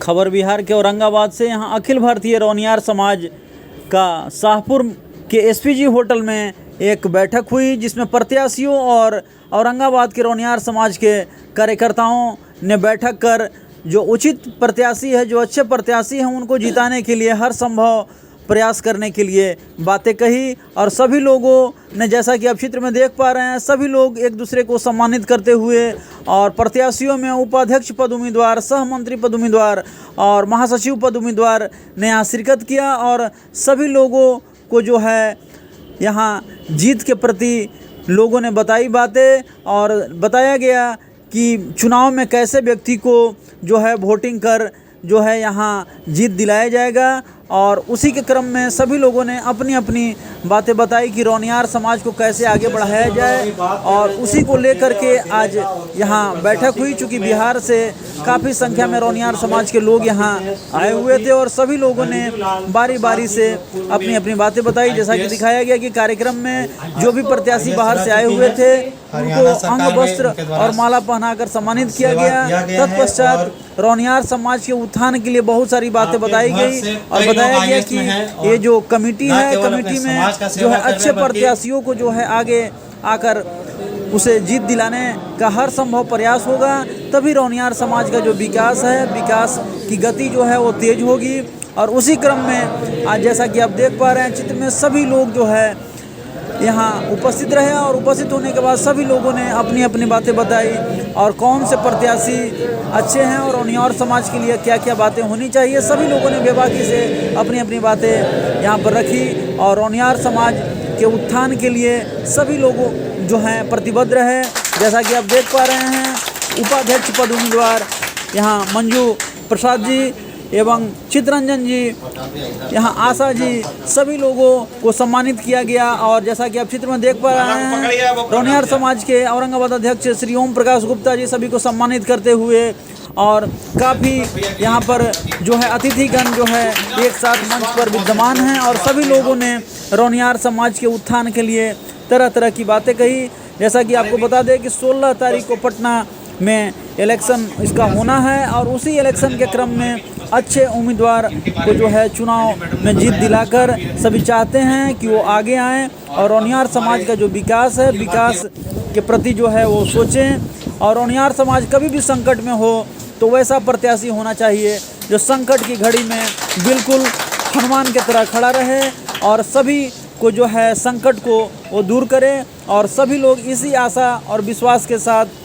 खबर बिहार के औरंगाबाद से। यहाँ अखिल भारतीय रौनियार समाज का शाहपुर के एसपीजी होटल में एक बैठक हुई, जिसमें प्रत्याशियों और औरंगाबाद के रौनियार समाज के कार्यकर्ताओं ने बैठक कर जो उचित प्रत्याशी है, जो अच्छे प्रत्याशी हैं, उनको जिताने के लिए हर संभव प्रयास करने के लिए बातें कही। और सभी लोगों ने, जैसा कि आप चित्र में देख पा रहे हैं, सभी लोग एक दूसरे को सम्मानित करते हुए और प्रत्याशियों में उपाध्यक्ष पद उम्मीदवार, सह मंत्री पद उम्मीदवार और महासचिव पद उम्मीदवार ने यहाँ शिरकत किया। और सभी लोगों को जो है यहाँ जीत के प्रति लोगों ने बताई बातें और बताया गया कि चुनाव में कैसे व्यक्ति को जो है वोटिंग कर जो है यहाँ जीत दिलाया जाएगा। और उसी के क्रम में सभी लोगों ने अपनी अपनी बातें बताई कि रौनियार समाज को कैसे आगे बढ़ाया जाए, और उसी को लेकर के आज यहाँ बैठक हुई। चूँकि बिहार से काफ़ी संख्या में रौनियार समाज के लोग यहाँ आए हुए थे और सभी लोगों ने बारी बारी से अपनी अपनी बातें बताई। जैसा कि दिखाया गया कि कार्यक्रम में जो भी प्रत्याशी बाहर से आए हुए थे, उनको अंग वस्त्र और माला पहनाकर सम्मानित किया गया। तत्पश्चात रौनियार समाज के उत्थान के लिए बहुत सारी बातें बताई गई और बताया गया कि ये जो कमेटी है, कमेटी में जो है अच्छे प्रत्याशियों को जो है आगे आकर उसे जीत दिलाने का हर संभव प्रयास होगा। तभी रौनियार समाज का जो विकास है, विकास की गति जो है वो तेज होगी। और उसी क्रम में आज जैसा कि आप देख पा रहे हैं चित्र में, सभी लोग जो है यहाँ उपस्थित रहे और उपस्थित होने के बाद सभी लोगों ने अपनी अपनी बातें बताई और कौन से प्रत्याशी अच्छे हैं और रौनियार समाज के लिए क्या क्या बातें होनी चाहिए। सभी लोगों ने बेबाकी से अपनी अपनी बातें यहाँ पर रखी और रौनियार समाज के उत्थान के लिए सभी लोग जो हैं प्रतिबद्ध रहे। जैसा कि आप देख पा रहे हैं, उपाध्यक्ष पद उम्मीदवार यहाँ मंजू प्रसाद जी एवं चितरंजन जी, यहाँ आशा जी, सभी लोगों को सम्मानित किया गया। और जैसा कि आप चित्र में देख पा रहे हैं, रौनियार समाज के औरंगाबाद अध्यक्ष श्री ओम प्रकाश गुप्ता जी सभी को सम्मानित करते हुए, और काफ़ी यहाँ पर जो है अतिथिगण जो है एक साथ मंच पर विद्यमान हैं और सभी लोगों ने रौनियार समाज के उत्थान के लिए तरह तरह की बातें कही। जैसा कि आपको बता दें कि 16 तारीख को पटना में इलेक्शन इसका होना है और उसी इलेक्शन के क्रम में अच्छे उम्मीदवार को जो है चुनाव में जीत दिलाकर सभी चाहते हैं कि वो आगे आएँ और रौनियार समाज का जो विकास है, विकास के प्रति जो है वो सोचें। और रौनियार समाज कभी भी संकट में हो तो वैसा प्रत्याशी होना चाहिए जो संकट की घड़ी में बिल्कुल हनुमान की तरह खड़ा रहे और सभी को जो है संकट को वो दूर करे। और सभी लोग इसी आशा और विश्वास के साथ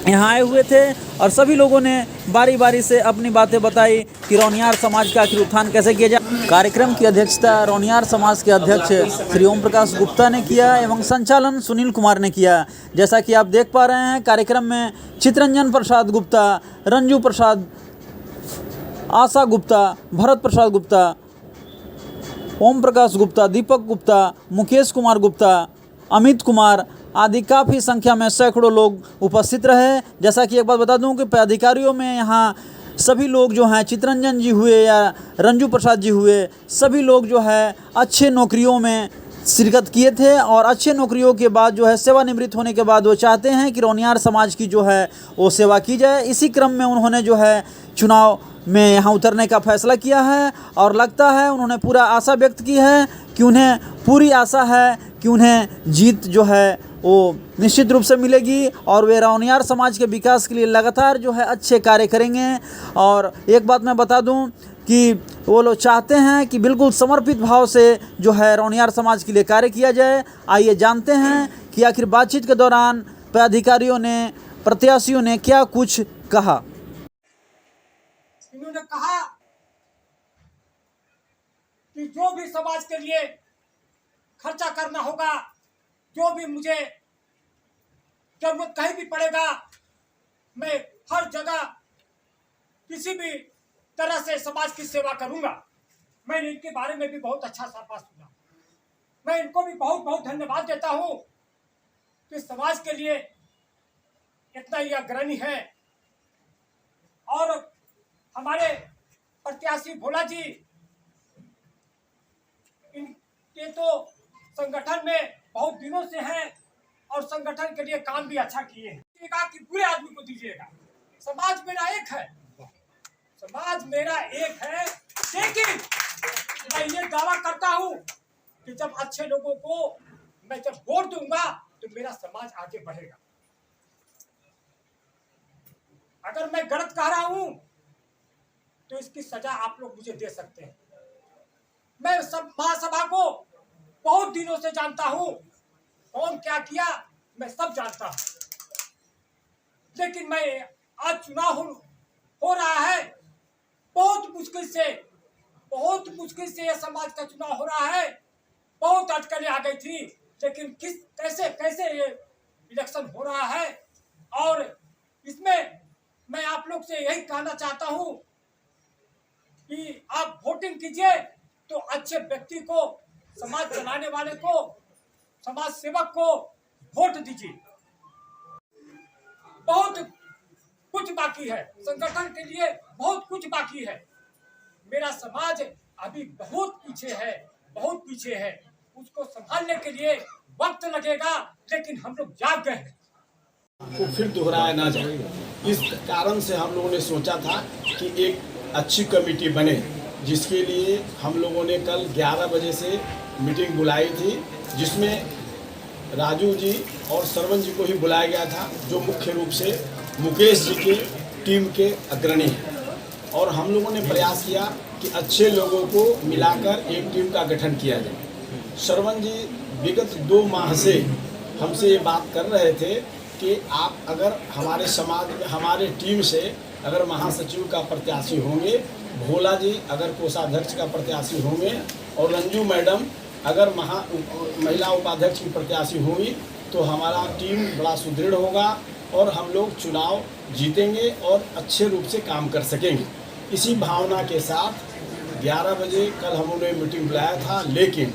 यहाँ आए हुए थे और सभी लोगों ने बारी बारी से अपनी बातें बताई कि रौनियार समाज का आखिर उत्थान कैसे किया जाए। कार्यक्रम की अध्यक्षता रौनियार समाज के अध्यक्ष श्री ओम प्रकाश गुप्ता ने किया एवं संचालन सुनील कुमार ने किया। जैसा कि आप देख पा रहे हैं, कार्यक्रम में चितरंजन प्रसाद गुप्ता, रंजू प्रसाद, आशा गुप्ता, भरत प्रसाद गुप्ता, ओम प्रकाश गुप्ता, दीपक गुप्ता, मुकेश कुमार गुप्ता, अमित कुमार आदि काफ़ी संख्या में सैकड़ों लोग उपस्थित रहे। जैसा कि एक बात बता दूं कि पदाधिकारियों में यहाँ सभी लोग जो हैं, चितरंजन जी हुए या रंजू प्रसाद जी हुए, सभी लोग जो है अच्छे नौकरियों में शिरकत किए थे और अच्छे नौकरियों के बाद जो है सेवानिवृत्त होने के बाद वो चाहते हैं कि रौनियार समाज की जो है वो सेवा की जाए। इसी क्रम में उन्होंने जो है चुनाव में यहाँ उतरने का फैसला किया है और लगता है उन्होंने पूरा आशा व्यक्त की है कि उन्हें पूरी आशा है कि उन्हें जीत जो है वो निश्चित रूप से मिलेगी और वे रौनियार समाज के विकास के लिए लगातार जो है अच्छे कार्य करेंगे। और एक बात मैं बता दूं कि वो लोग चाहते हैं कि बिल्कुल समर्पित भाव से जो है रौनियार समाज के लिए कार्य किया जाए। आइए जानते हैं कि आखिर बातचीत के दौरान पदाधिकारियों ने, प्रत्याशियों ने क्या कुछ कहा। इन्होंने कहा कि जो भी समाज के लिए खर्चा करना होगा, जो भी मुझे जरूरत कहीं भी पड़ेगा, मैं हर जगह किसी भी तरह से समाज की सेवा करूंगा। मैंने इनके बारे में भी बहुत अच्छा शाबाश सुना। मैं इनको भी बहुत बहुत धन्यवाद देता हूं कि समाज के लिए इतना ही अग्रणी है। और हमारे प्रत्याशी भोला जी, इनके तो संगठन में बहुत दिनों से हैं और संगठन के लिए काम भी अच्छा किए हैं। कि बुरे आदमी को दीजिएगा, समाज मेरा एक है, समाज मेरा एक है, लेकिन मैं ये दावा करता हूं कि जब अच्छे लोगों को मैं जब वोट दूंगा तो मेरा समाज आगे बढ़ेगा। अगर मैं गलत कह रहा हूं तो इसकी सजा आप लोग मुझे दे सकते हैं। मैं सब महासभा को बहुत दिनों से जानता हूं, कौन क्या किया मैं सब जानता हूं, लेकिन मैं आज चुनाव हो रहा है, बहुत मुश्किल से यह समाज का चुनाव हो रहा है। बहुत अटकलें आ गई थी, लेकिन कैसे ये इलेक्शन हो रहा है। और इसमें मैं आप लोग से यही कहना चाहता हूं कि आप वोटिंग कीजिए तो अच्छे व्यक्ति को, समाज चलाने वाले को, समाज सेवक को वोट दीजिए। बहुत कुछ बाकी है, संगठन के लिए बहुत कुछ बाकी है। मेरा समाज अभी बहुत पीछे है, उसको संभालने के लिए वक्त लगेगा, लेकिन हम लोग जाग गए हैं। को फिर दोहराया ना जाए, इस कारण से हम लोगों ने सोचा था कि एक अच्छी कमेटी बने, जिसके लिए हम लोगों ने कल 11 बजे से मीटिंग बुलाई थी, जिसमें राजू जी और सरवन जी को ही बुलाया गया था, जो मुख्य रूप से मुकेश जी के टीम के अग्रणी हैं। और हम लोगों ने प्रयास किया कि अच्छे लोगों को मिलाकर एक टीम का गठन किया जाए। सरवन जी विगत 2 माह से हमसे ये बात कर रहे थे कि आप अगर हमारे समाज में, हमारे टीम से अगर महासचिव का प्रत्याशी होंगे, भोला जी अगर कोषाध्यक्ष का प्रत्याशी होंगे और रंजू मैडम अगर महिला उपाध्यक्ष की प्रत्याशी होंगी, तो हमारा टीम बड़ा सुदृढ़ होगा और हम लोग चुनाव जीतेंगे और अच्छे रूप से काम कर सकेंगे। इसी भावना के साथ 11 बजे कल हम लोगों ने मीटिंग बुलाया था, लेकिन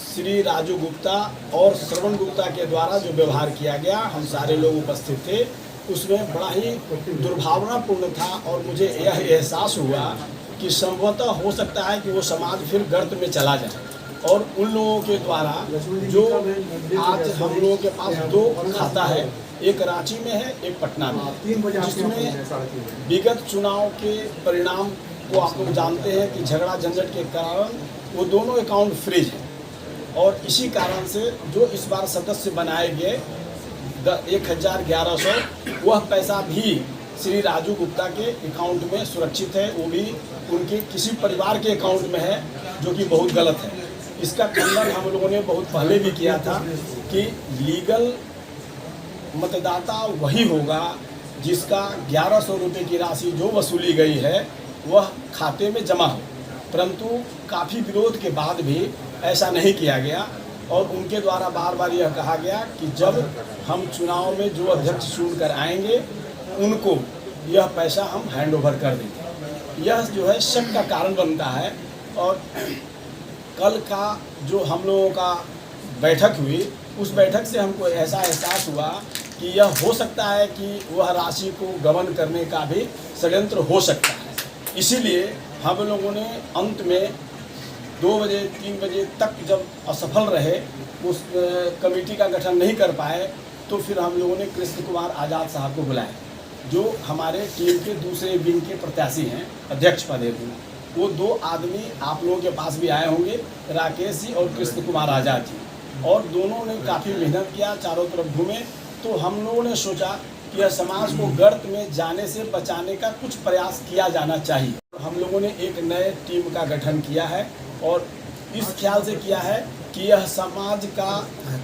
श्री राजू गुप्ता और श्रवण गुप्ता के द्वारा जो व्यवहार किया गया, हम सारे लोग उपस्थित थे, उसमें बड़ा ही दुर्भावनापूर्ण था। और मुझे यह एहसास हुआ कि संभवतः हो सकता है कि वो समाज फिर गर्त में चला जाए। और उन लोगों के द्वारा जो आज हम लोगों के पास 2 खाता है, एक रांची में है, एक पटना में, जिसमें विगत चुनाव के परिणाम को आप लोग जानते हैं कि झगड़ा झंझट के कारण वो दोनों अकाउंट फ्रीज हैं। और इसी कारण से जो इस बार सदस्य बनाए गए 1100, वह पैसा भी श्री राजू गुप्ता के अकाउंट में सुरक्षित है, वो भी उनके किसी परिवार के अकाउंट में है, जो कि बहुत गलत है। इसका खंडन हम लोगों ने बहुत पहले भी किया था कि लीगल मतदाता वही होगा जिसका 1100 रुपये की राशि जो वसूली गई है वह खाते में जमा हो, परंतु काफ़ी विरोध के बाद भी ऐसा नहीं किया गया। और उनके द्वारा बार बार यह कहा गया कि जब हम चुनाव में जो अध्यक्ष चुनकर आएंगे उनको यह पैसा हम हैंड ओवर कर देंगे। यह जो है शक का कारण बनता है। और कल का जो हम लोगों का बैठक हुई, उस बैठक से हमको ऐसा एहसास हुआ कि यह हो सकता है कि वह राशि को गबन करने का भी षड्यंत्र हो सकता है। इसीलिए हम लोगों ने अंत में 2 बजे 3 बजे तक जब असफल रहे, उस कमेटी का गठन नहीं कर पाए, तो फिर हम लोगों ने कृष्ण कुमार आज़ाद साहब को बुलाया, जो हमारे टीम के दूसरे विंग के प्रत्याशी हैं, अध्यक्ष पद हेतु। वो 2 आदमी आप लोगों के पास भी आए होंगे, राकेश जी और कृष्ण कुमार आज़ाद जी, और दोनों ने काफ़ी मेहनत किया, चारों तरफ घूमे। तो हम लोगों ने सोचा कि यह समाज को गर्त में जाने से बचाने का कुछ प्रयास किया जाना चाहिए। हम लोगों ने एक नए टीम का गठन किया है और इस ख्याल से किया है कि यह समाज का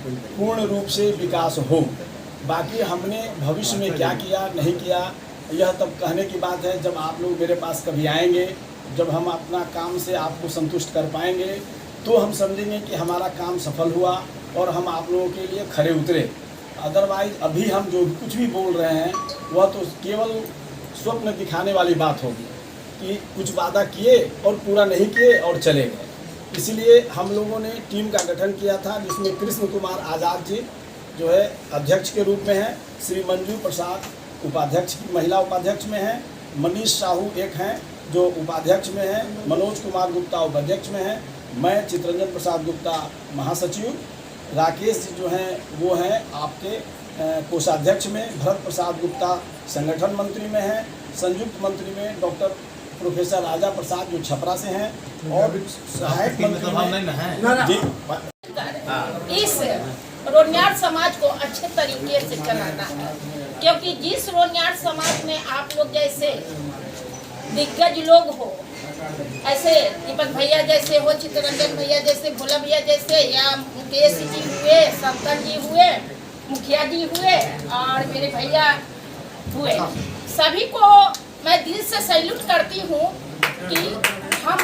पूर्ण रूप से विकास हो। बाकी हमने भविष्य में क्या किया नहीं किया, यह तब कहने की बात है जब आप लोग मेरे पास कभी आएंगे, जब हम अपना काम से आपको संतुष्ट कर पाएंगे, तो हम समझेंगे कि हमारा काम सफल हुआ और हम आप लोगों के लिए खरे उतरे। अदरवाइज अभी हम जो कुछ भी बोल रहे हैं वह तो केवल स्वप्न दिखाने वाली बात होगी कि कुछ वादा किए और पूरा नहीं किए और चले गए। इसलिए हम लोगों ने टीम का गठन किया था, जिसमें कृष्ण कुमार आज़ाद जी जो है अध्यक्ष के रूप में है, श्री मंजू प्रसाद उपाध्यक्ष महिला उपाध्यक्ष में है, मनीष साहू एक हैं जो उपाध्यक्ष में है, मनोज कुमार गुप्ता उपाध्यक्ष में है, मैं चित्रंजन प्रसाद गुप्ता महासचिव, राकेश जी जो हैं वो हैं आपके कोषाध्यक्ष में, भरत प्रसाद गुप्ता संगठन मंत्री में है, संयुक्त मंत्री में डॉक्टर प्रोफेसर राजा प्रसाद जो छपरा से हैं और सहायक मंत्री हैं। जी, इस रोनियार समाज को अच्छे तरीके से चलाना है, क्योंकि जिस रोनियार समाज में आप लोग जैसे दिग्गज लोग हो, ऐसे दीपक भैया जैसे हो, चित्तरंजन भैया जैसे, भोला भैया जैसे, या मुकेश जी हुए, शंकर जी हुए, मुखिया जी हुए और मेरे भैया हुए, सभी को मैं दिल से सैल्यूट करती हूँ कि हम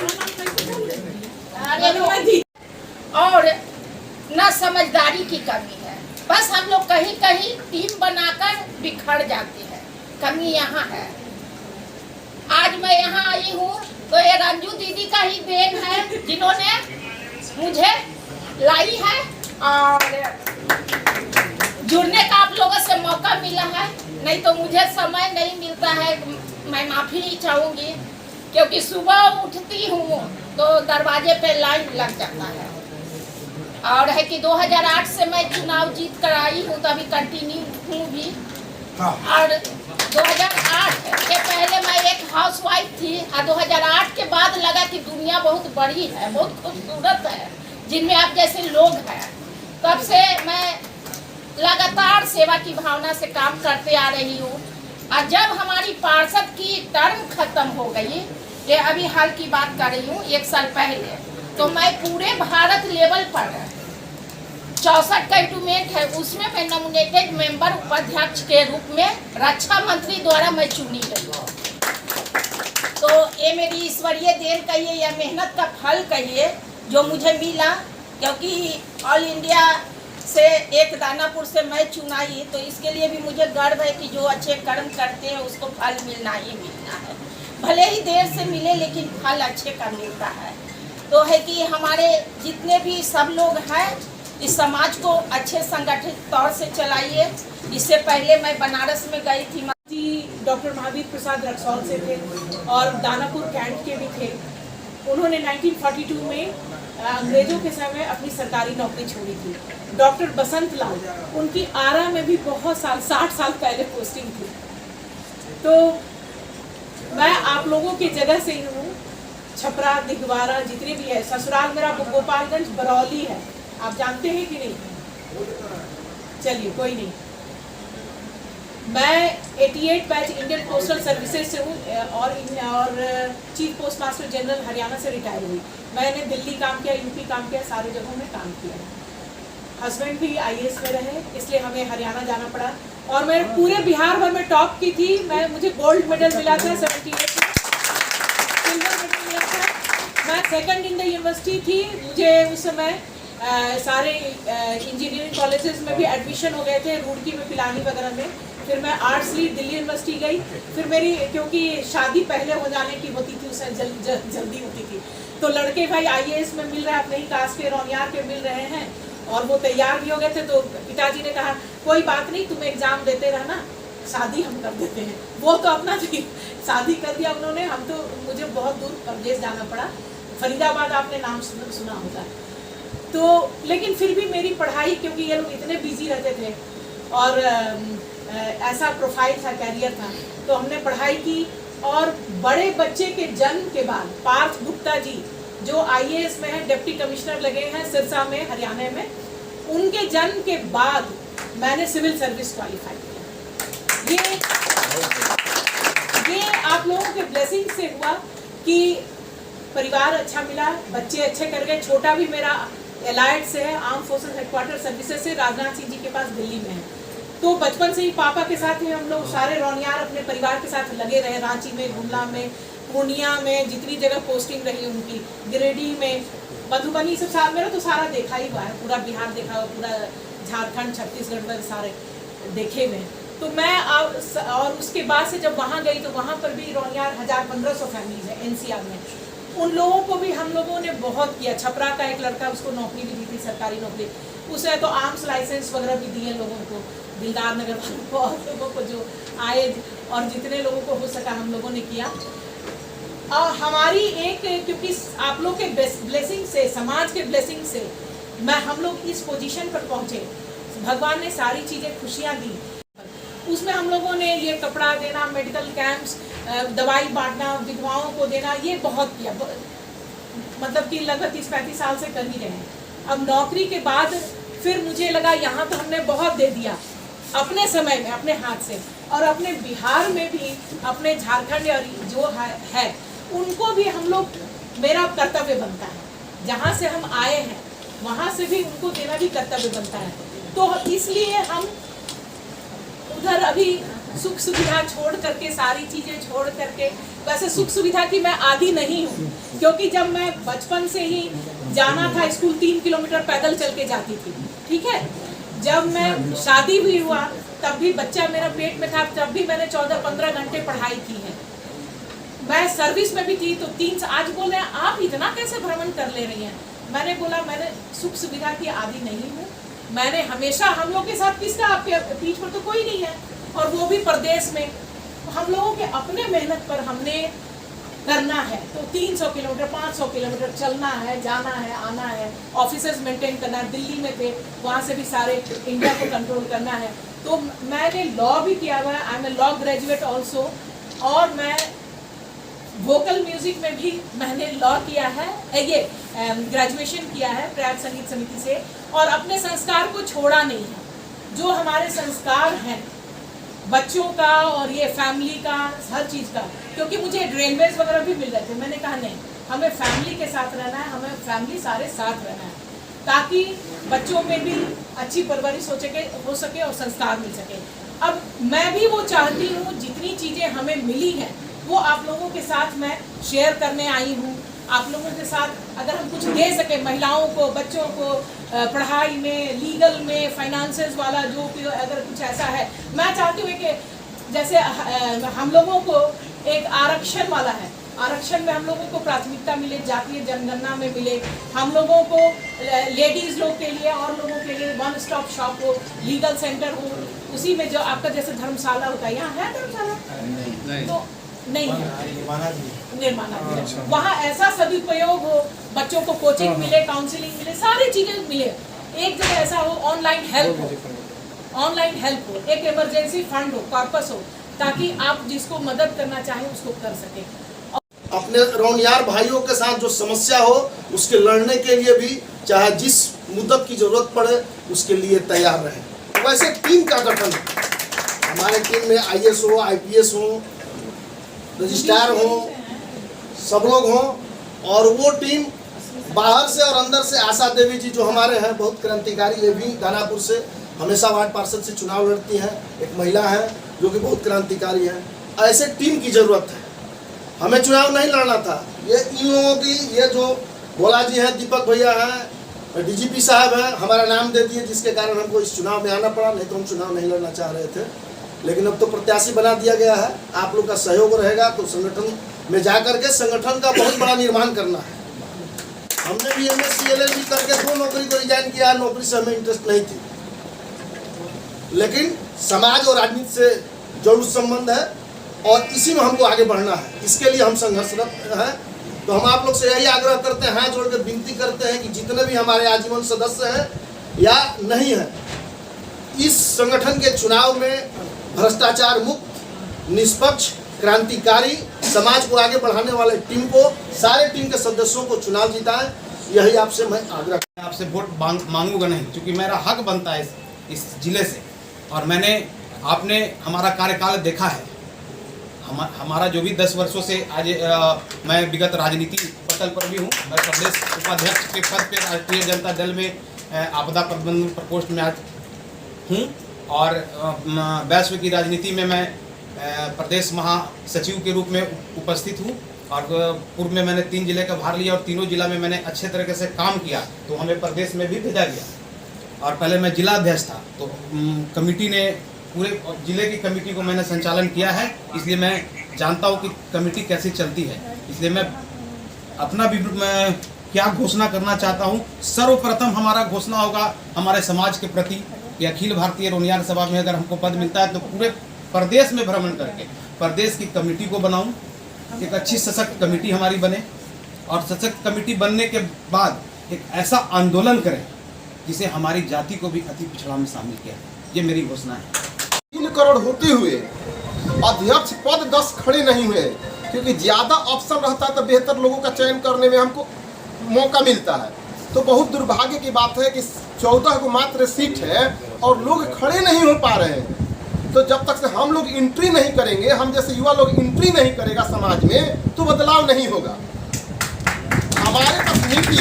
और न समझदारी की कमी है। बस हम लोग कहीं कहीं टीम बनाकर बिखर जाते हैं, कमी यहाँ है। आज मैं यहाँ आई हूँ तो ये रंजू दीदी का ही देन है, जिन्होंने मुझे लाई है और जुड़ने का आप लोगों से मौका मिला है। नहीं तो मुझे समय नहीं मिलता है, मैं माफ़ी नहीं चाहूँगी, क्योंकि सुबह उठती हूँ तो दरवाजे पे लाइन लग जाता है। और है कि 2008 से मैं चुनाव जीत कर आई हूँ, तो अभी कंटिन्यू हूँ भी। और 2008 के पहले मैं एक हाउसवाइफ थी और 2008 के बाद लगा कि दुनिया बहुत बड़ी है, बहुत खूबसूरत है, जिनमें आप जैसे लोग हैं। तब से मैं लगातार सेवा की भावना से काम करते आ रही हूँ। और जब हमारी पार्षद की टर्म खत्म हो गई, ये अभी हाल की बात कर रही हूँ, 1 साल पहले, तो मैं पूरे भारत लेवल पर 64 कैंटोनमेंट है, उसमें मैं नॉमिनेटेड मेंबर उपाध्यक्ष के रूप में रक्षा मंत्री द्वारा मैं चुनी गई। तो ये मेरी ईश्वरीय देन कहिए या मेहनत का फल कहिए जो मुझे मिला, क्योंकि ऑल इंडिया से एक दानापुर से मैं चुनाई, तो इसके लिए भी मुझे गर्व है कि जो अच्छे कर्म करते हैं उसको फल मिलना ही मिलना है। भले ही देर से मिले, लेकिन फल अच्छे का मिलता है। तो है कि हमारे जितने भी सब लोग हैं, इस समाज को अच्छे संगठित तौर से चलाइए। इससे पहले मैं बनारस में गई थी। डॉक्टर महावीर प्रसाद रक्सौल से थे और दानापुर कैंट के भी थे। उन्होंने 1942 में अंग्रेजों के समय अपनी सरकारी नौकरी छोड़ी थी। डॉक्टर बसंत लाल, उनकी आरा में भी बहुत साल, 60 साल पहले पोस्टिंग थी। तो मैं आप लोगों की जगह से ही हूँ। छपरा, दिगवारा, जितने भी है, ससुराल मेरा गोपालगंज, बरौली है, आप जानते हैं कि नहीं? चलिए कोई नहीं। मैं 88 बैच इंडियन पोस्टल सर्विसेज से हूँ और chief post master general Haryana से रिटायर हुई। मैंने दिल्ली काम किया, यूपी काम किया, सारे जगहों में काम किया। हस्बैंड भी IAS में रहे, इसलिए हमें हरियाणा जाना पड़ा। और मैं पूरे बिहार भर में टॉप की थी। मुझे गोल्ड मेडल मिला था 78 में, सिल्वर मेडल मिला था। मैं सेकंड इन द यूनिवर्सिटी थी। मुझे उस समय सारे इंजीनियरिंग कॉलेजेस में भी एडमिशन हो गए थे, रुड़की में, पिलानी वगैरह में। फिर मैं आर्ट्स ली, दिल्ली यूनिवर्सिटी गई। फिर मेरी, क्योंकि शादी पहले हो जाने की होती थी, उसमें जल्दी होती थी, तो लड़के भाई IAS में मिल रहे हैं, अपने ही कास्ट के रोनियार के मिल रहे हैं और वो तैयार भी हो गए थे। तो पिताजी ने कहा कोई बात नहीं, तुम एग्ज़ाम देते रहना, शादी हम कर देते हैं। वो तो अपना शादी कर दिया उन्होंने। हम तो, मुझे बहुत दूर परदेश जाना पड़ा, फरीदाबाद, आपने नाम सुना होगा। तो लेकिन फिर भी मेरी पढ़ाई, क्योंकि ये लोग इतने बिजी रहते थे और ऐसा प्रोफाइल था, कैरियर था, तो हमने पढ़ाई की। और बड़े बच्चे के जन्म के बाद पार्थ गुप्ता जी, जो IAS में है, डिप्टी कमिश्नर लगे हैं सिरसा में, हरियाणा में, उनके जन्म के बाद मैंने सिविल सर्विस क्वालिफाई किया। ये आप लोगों के ब्लेसिंग से हुआ कि परिवार अच्छा मिला, बच्चे अच्छे कर गए। छोटा भी मेरा एलाइड से है, आर्म फोर्सेस हेडक्वार्टर सर्विसेज से, राजनाथ सिंह जी के पास दिल्ली में है। तो बचपन से ही पापा के साथ ही हम लोग सारे रोनियार अपने परिवार के साथ लगे रहे। रांची में, गुमला में, पूर्णिया में, जितनी जगह पोस्टिंग रही उनकी, गिरिडीह में, मधुबनी, सब मेरा तो सारा देखा ही हुआ है। पूरा बिहार देखा हुआ, पूरा झारखंड, छत्तीसगढ़ में सारे देखे हुए। तो मैं और उसके बाद से जब वहाँ गई तो वहाँ पर भी रोनियार 1000-1500 फैमिलीज है NCR में। उन लोगों को भी हम लोगों ने बहुत किया। छपरा का एक लड़का, उसको नौकरी भी दी थी, सरकारी नौकरी, उसे तो आर्म्स लाइसेंस वगैरह भी दिए लोगों को, दिलदार नगर वालों को और लोगों को जो आए, और जितने लोगों को हो सका हम लोगों ने किया। और हमारी एक, क्योंकि आप लोग के ब्लेसिंग से, समाज के ब्लेसिंग से हम लोग इस पोजीशन पर पहुँचे। भगवान ने सारी चीज़ें, खुशियाँ दी। उसमें हम लोगों ने ये कपड़ा देना, मेडिकल कैंप्स, दवाई बांटना, विधवाओं को देना, ये बहुत किया, मतलब कि लगभग 30-35 साल से कर ही रहे हैं। अब नौकरी के बाद फिर मुझे लगा यहाँ तो हमने बहुत दे दिया अपने समय में, अपने हाथ से, और अपने बिहार में भी, अपने झारखंड और जो है उनको भी हम लोग, मेरा कर्तव्य बनता है, जहाँ से हम आए हैं वहाँ से भी उनको देना भी कर्तव्य बनता है। तो इसलिए हम उधर अभी सुख सुविधा छोड़ करके, सारी चीज़ें छोड़ करके, वैसे सुख सुविधा की मैं आदी नहीं हूँ, क्योंकि जब मैं बचपन से ही जाना था स्कूल 3 किलोमीटर पैदल चल के जाती थी, ठीक है। जब मैं शादी भी हुआ तब भी बच्चा मेरा पेट में था, तब भी मैंने 14-15 घंटे पढ़ाई की है। मैं सर्विस में भी थी, तो आज बोल रहे हैं आप इतना कैसे भ्रमण कर ले रही हैं। मैंने बोला मैंने सुख सुविधा की आदी नहीं हूँ, मैंने हमेशा, हम लोग के साथ किसका, आपके पीठ पर तो कोई नहीं है, और वो भी प्रदेश में, हम लोगों के अपने मेहनत पर हमने करना है। तो 300 किलोमीटर 500 किलोमीटर चलना है, जाना है, आना है, ऑफिसेज मेंटेन करना है। दिल्ली में थे, वहाँ से भी सारे इंडिया को कंट्रोल करना है। तो मैंने लॉ भी किया हुआ है, I am a law graduate also, और मैं वोकल म्यूजिक में भी मैंने लॉ किया है, ये ग्रेजुएशन किया है प्रयाग संगीत समिति से, और अपने संस्कार को छोड़ा नहीं है। जो हमारे संस्कार हैं बच्चों का और ये फैमिली का, हर चीज़ का, क्योंकि मुझे रेलवेज वगैरह भी मिल रहे थे, मैंने कहा नहीं, हमें फैमिली के साथ रहना है, हमें फैमिली सारे साथ रहना है, ताकि बच्चों में भी अच्छी परवरिश हो सके और संस्कार मिल सके। अब मैं भी वो चाहती हूँ, जितनी चीज़ें हमें मिली हैं वो आप लोगों के साथ मैं शेयर करने आई हूँ। आप लोगों के साथ अगर हम कुछ दे सके महिलाओं को, बच्चों को, पढ़ाई में, लीगल में, फाइनेंसेस वाला जो भी अगर कुछ ऐसा है, मैं चाहती हूँ कि जैसे हम लोगों को एक आरक्षण वाला है, आरक्षण में हम लोगों को प्राथमिकता मिले, जातीय जनगणना में मिले, हम लोगों को लेडीज लोग के लिए और लोगों के लिए वन स्टॉप शॉप हो, लीगल सेंटर हो, उसी में जो आपका जैसे धर्मशाला होता है, यहाँ है धर्मशाला तो नहीं है, निर्माणा वहाँ ऐसा सदुपयोग हो, बच्चों को कोचिंग मिले, काउंसलिंग मिले, सारी चीजें मिले, एक जगह ऐसा हो, ऑनलाइन हेल्प हो, एक इमरजेंसी फंड हो, कॉर्पस हो, ताकि आप जिसको मदद करना चाहें उसको कर सके। अपने रौनियार भाइयों के साथ जो समस्या हो उसके लड़ने के लिए भी, चाहे जिस मुद्दत की जरूरत पड़े उसके लिए तैयार रहें। वैसे टीम का गठन, हमारे टीम में IAS हो, IPS हो, रजिस्ट्रार हो, सब लोग हों, और वो टीम बाहर से और अंदर से, आशा देवी जी जो हमारे हैं बहुत क्रांतिकारी, ये भी दानापुर से हमेशा वार्ड पार्षद से चुनाव लड़ती हैं, एक महिला है जो कि बहुत क्रांतिकारी है। ऐसे टीम की ज़रूरत है, हमें चुनाव नहीं लड़ना था, ये इन लोगों की, ये जो भोला जी हैं, दीपक भैया हैं, DGP साहब हैं, हमारा नाम दे दिए, जिसके कारण हमको इस चुनाव में आना पड़ा, नहीं तो हम चुनाव नहीं लड़ना चाह रहे थे, लेकिन अब तो प्रत्याशी बना दिया गया है। आप लोग का सहयोग रहेगा तो संगठन में जाकर के संगठन का बहुत बड़ा निर्माण करना है। हमने भी MSc LLB करके 2 नौकरी को रिजाइन किया, नौकरी से हमें इंटरेस्ट नहीं थी, लेकिन समाज और राजनीति से जरूर संबंध है और इसी में हमको आगे बढ़ना है, इसके लिए हम संघर्षरत हैं। तो हम आप लोग से यही आग्रह करते हैं, हाथ जोड़ कर विनती करते हैं कि जितने भी हमारे आजीवन सदस्य हैं या नहीं हैं, इस संगठन के चुनाव में भ्रष्टाचार मुक्त, निष्पक्ष, क्रांतिकारी, समाज को आगे बढ़ाने वाले टीम को, सारे टीम के सदस्यों को चुनाव जिताएं, यही आपसे मैं आग्रह। आपसे वोट मांगूंगा नहीं, क्योंकि मेरा हक बनता है इस जिले से, और आपने हमारा कार्यकाल देखा है, हमारा जो भी 10 वर्षों से आज मैं विगत राजनीति पटल पर भी हूँ। मैं प्रदेश उपाध्यक्ष के पद पे राष्ट्रीय जनता दल में आपदा प्रबंधन प्रकोष्ठ में आज हूँ, और वैश्व की राजनीति में मैं प्रदेश महासचिव के रूप में उपस्थित हूँ, और पूर्व में मैंने 3 जिले का भार लिया और तीनों जिला में मैंने अच्छे तरीके से काम किया, तो हमें प्रदेश में भी भेजा गया। और पहले मैं जिला अध्यक्ष था, तो कमेटी ने, पूरे जिले की कमेटी को मैंने संचालन किया है, इसलिए मैं जानता हूँ कि कमेटी कैसे चलती है। इसलिए मैं अपना भी मैं क्या घोषणा करना चाहता हूँ, सर्वप्रथम हमारा घोषणा होगा हमारे समाज के प्रति कि अखिल भारतीय रोनियार सभा में अगर हमको पद मिलता है तो पूरे प्रदेश में भ्रमण करके प्रदेश की कमेटी को बनाऊं, एक अच्छी सशक्त कमेटी हमारी बने, और सशक्त कमेटी बनने के बाद एक ऐसा आंदोलन करें जिसे हमारी जाति को भी अति पिछड़ा में शामिल किया। ये मेरी घोषणा है। 3 करोड़ होते हुए अध्यक्ष पद 10 खड़े नहीं हुए, क्योंकि ज़्यादा ऑप्शन रहता है तो बेहतर लोगों का चयन करने में हमको मौका मिलता है। तो बहुत दुर्भाग्य की बात है कि 14 को मात्र सीट है और लोग खड़े नहीं हो पा रहे हैं। तो जब तक से हम लोग एंट्री नहीं करेंगे, हम जैसे युवा लोग एंट्री नहीं करेगा समाज में, तो बदलाव नहीं होगा। हमारे पास नीति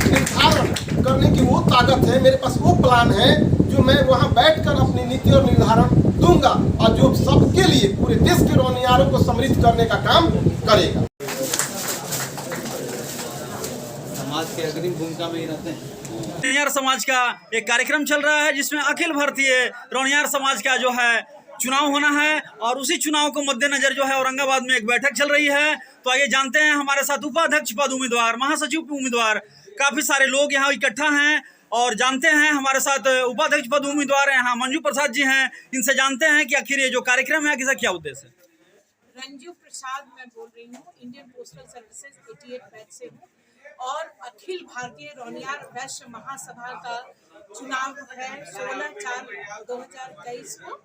निर्धारण करने की वो ताकत है, मेरे पास वो प्लान है जो मैं वहाँ बैठकर अपनी नीति और निर्धारण दूंगा और जो सबके लिए पूरे देश के रौनियारों को समृद्ध करने का काम करेगा। समाज के अग्रिम भूमिका में ही रहते हैं। रौनियार समाज का एक कार्यक्रम चल रहा है जिसमें अखिल भारतीय रौनियार समाज का जो है चुनाव होना है और उसी चुनाव को मद्देनजर जो है औरंगाबाद में एक बैठक चल रही है। तो आइए जानते हैं, हमारे साथ उपाध्यक्ष पद उम्मीदवार, महासचिव उम्मीदवार, काफी सारे लोग यहाँ इकट्ठा हैं और जानते हैं। हमारे साथ उपाध्यक्ष पद उम्मीदवार यहाँ मंजू प्रसाद जी हैं, इनसे जानते हैं कि आखिर ये जो कार्यक्रम है किसका क्या उद्देश्य है। रंजू प्रसाद मैं बोल रही हूँ, इंडियन पोस्टल सर्विसेज 88 बैच से हूँ और अखिल भारतीय रौनियार वैश्य महासभा का चुनाव है 16/4/2023 को।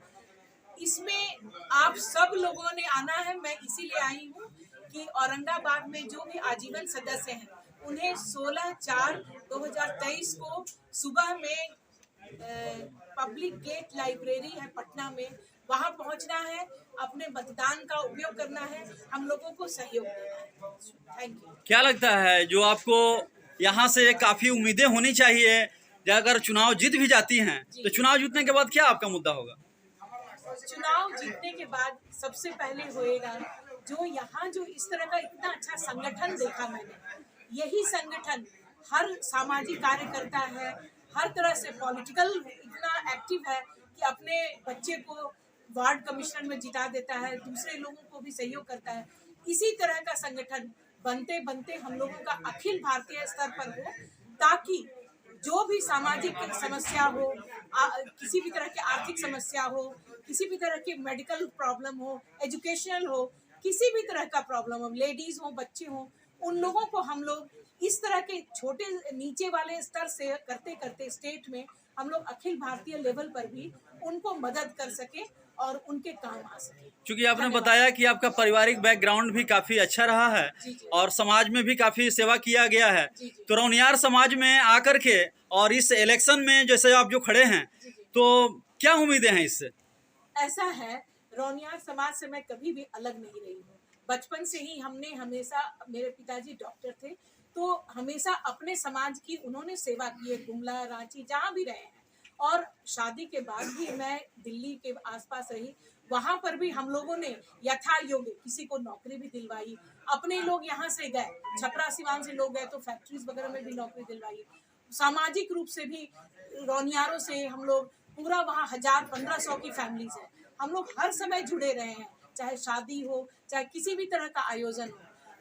इसमें आप सब लोगों ने आना है। मैं इसीलिए आई हूँ कि औरंगाबाद में जो भी आजीवन सदस्य हैं उन्हें 16/4/2023 को सुबह में पब्लिक गेट लाइब्रेरी है पटना में, वहाँ पहुँचना है, अपने मतदान का उपयोग करना है, हम लोगों को सहयोग देना है। Thank you. क्या लगता है, जो आपको यहाँ से काफी उम्मीदें होनी चाहिए, अगर चुनाव जीत भी जाती हैं तो चुनाव जीतने के बाद क्या आपका मुद्दा होगा? चुनाव जीतने के बाद सबसे पहले होएगा जो यहाँ जो इस तरह का इतना अच्छा संगठन देखा मैंने, यही संगठन हर सामाजिक कार्य करता है, हर तरह से पॉलिटिकल इतना एक्टिव है कि अपने बच्चे को वार्ड कमिश्नर में जिता देता है, दूसरे लोगों को भी सहयोग करता है। इसी तरह का संगठन बनते बनते हम लोगों का अखिल भारतीय स्तर पर हो, ताकि जो भी सामाजिक समस्या हो, किसी भी तरह की आर्थिक समस्या हो, किसी भी तरह की मेडिकल प्रॉब्लम हो, एजुकेशनल हो, किसी भी तरह का प्रॉब्लम हो, लेडीज हो, बच्चे हो, उन लोगों को हम लोग इस तरह के छोटे नीचे वाले स्तर से करते करते स्टेट में हम लोग अखिल भारतीय लेवल पर भी उनको मदद कर सके और उनके काम आ सके। क्योंकि आपने बताया कि आपका पारिवारिक बैकग्राउंड भी काफी अच्छा रहा है और समाज में भी काफी सेवा किया गया है, तो रौनियार समाज में आकर के और इस इलेक्शन में जैसे आप जो खड़े हैं, तो क्या उम्मीदें हैं इससे? ऐसा है, रौनियार समाज से मैं कभी भी अलग नहीं रही हूँ। बचपन से ही हमने हमेशा, मेरे पिताजी डॉक्टर थे, तो हमेशा अपने समाज की उन्होंने सेवा की है, गुमला, रांची, जहाँ भी रहे हैं। और शादी के बाद भी मैं दिल्ली के आसपास रही, वहाँ पर भी हम लोगों ने यथा योग्य किसी को नौकरी भी दिलवाई। अपने लोग यहाँ से गए, छपरा सिवान से लोग गए तो फैक्ट्रीज वगैरह में भी नौकरी दिलवाई। सामाजिक रूप से भी रौनियारों से हम लोग पूरा वहाँ 1000-1500 की फैमिलीज है, हम लोग हर समय जुड़े रहे हैं, चाहे शादी हो, चाहे किसी भी तरह का आयोजन हो,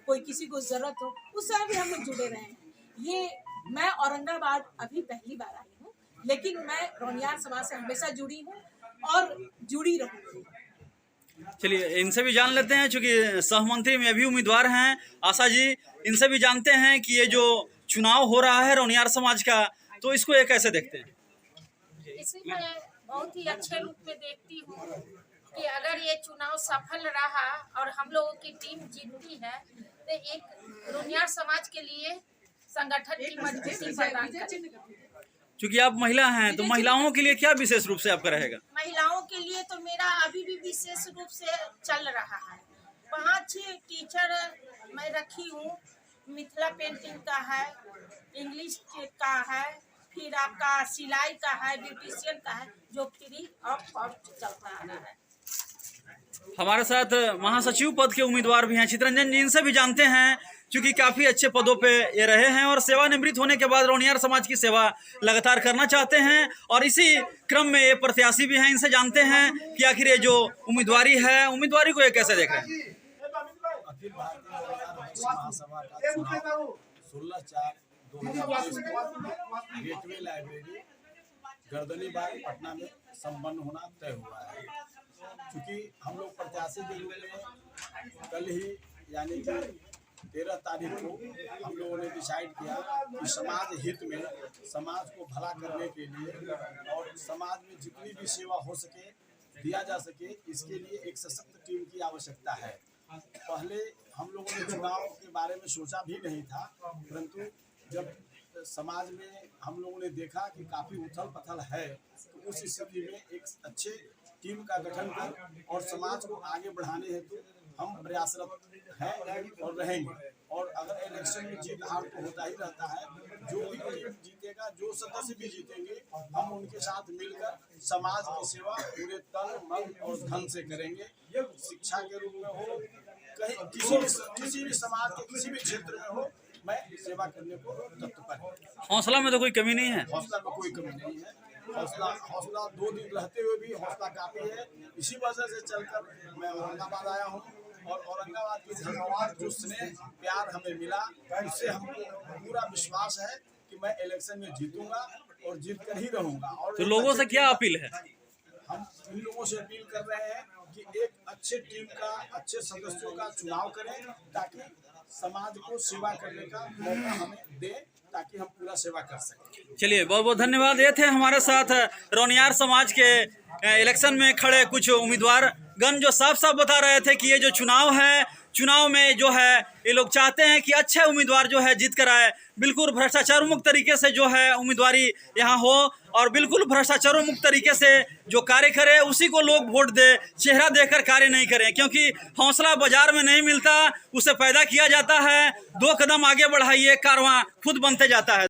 कोई किसी को जरूरत हो, उस समय भी हम लोग जुड़े रहे हैं। ये मैं औरंगाबाद अभी पहली बार आई हूँ, लेकिन मैं रौनियार समाज से हमेशा जुड़ी हूँ और जुड़ी रहूँगी। चलिए इनसे भी जान लेते हैं, चूंकि सहमंत्री में भी उम्मीदवार हैं आशा जी, इनसे भी जानते हैं कि ये जो चुनाव हो रहा है रौनियार समाज का, तो इसको ये कैसे देखते हैं? इसे मैं बहुत ही अच्छे रूप में देखती हूँ कि अगर ये चुनाव सफल रहा और हम लोगों की टीम जीतती है तो एक रौनियार समाज के लिए संगठन की मजबूती प्रदान करेगा। क्योंकि आप महिला हैं, तो महिलाओं के लिए क्या विशेष रूप से आपका रहेगा? महिलाओं के लिए तो मेरा अभी भी विशेष रूप से चल रहा है। 5 टीचर मैं रखी हूँ, मिथिला पेंटिंग का है, इंग्लिश का है, फिर आपका सिलाई का है, ब्यूटिशियन का है, जो फ्री ऑफ कॉस्ट चलता आ रहा है। हमारे साथ महासचिव पद के उम्मीदवार भी हैं चितरंजन जी, इनसे भी जानते हैं, क्योंकि काफी अच्छे पदों पे ये रहे हैं और सेवानिवृत्त होने के बाद रौनियार समाज की सेवा लगातार करना चाहते हैं और इसी क्रम में ये प्रत्याशी भी हैं। इनसे जानते हैं कि आखिर ये जो उम्मीदवारी है, उम्मीदवारी को ये कैसे देख रहे हैं? अखिल भारतीय महासभा का चुनाव 16/4/2022 को गेटवे लाइब्रेरी गर्दनीबाग पटना में संपन्न होना तय हुआ है। क्योंकि हम लोग प्रत्याशी के रूप में कल ही यानी कि 13 तारीख को हम लोगों ने डिसाइड किया कि समाज हित में, समाज को भला करने के लिए और समाज में जितनी भी सेवा हो सके दिया जा सके, इसके लिए एक सशक्त टीम की आवश्यकता है। पहले हम लोगों ने चुनाव के बारे में सोचा भी नहीं था, परंतु जब समाज में हम लोगों ने देखा कि काफ़ी उथल पथल है, तो उस स्थिति में एक अच्छे टीम का गठन कर और समाज को आगे बढ़ाने हेतु हम प्रयासरत हैं और रहेंगे। और अगर इलेक्शन में जीत हार तो होता ही रहता है, जो भी टीम जीतेगा, जो सदस्य भी जीतेंगे, हम उनके साथ मिलकर समाज की सेवा पूरे तन मन और धन से करेंगे। शिक्षा के रूप में हो, कहीं किसी भी समाज के किसी भी क्षेत्र में हो, मैं सेवा करने को तत्पर हूँ। हौसला में तो कोई कमी नहीं है? हौसला में कोई कमी नहीं है। हौसला 2 दिन रहते हुए भी हौसला काफ़ी है। इसी वजह से चलकर मैं औरंगाबाद आया हूँ और औरंगाबाद की धन्यवाद जो स्नेह प्यार हमें मिला, इससे हमको पूरा विश्वास है कि मैं इलेक्शन में जीतूंगा और जीत कर ही रहूंगा। और तो लोगों से क्या अपील है? हम इन लोगों से अपील कर रहे हैं कि एक अच्छे टीम का, अच्छे सदस्यों का चुनाव करें, ताकि समाज को सेवा करने का मौका हमें दें, ताकि हम पूरा सेवा कर सकें। चलिए, बहुत बहुत धन्यवाद। ये थे हमारे साथ रौनियार समाज के इलेक्शन में खड़े कुछ उम्मीदवार गण, जो साफ साफ बता रहे थे कि ये जो चुनाव है, चुनाव में जो है ये लोग चाहते हैं कि अच्छे उम्मीदवार जो है जीत कर आए, बिल्कुल भ्रष्टाचार मुक्त तरीके से जो है उम्मीदवारी यहाँ हो, और बिल्कुल भ्रष्टाचार मुक्त तरीके से जो कार्य करे उसी को लोग वोट दे, चेहरा देकर कार्य नहीं करें। क्योंकि हौसला बाजार में नहीं मिलता, उसे पैदा किया जाता है। 2 कदम आगे बढ़ाइए, कारवां खुद बनते जाता है।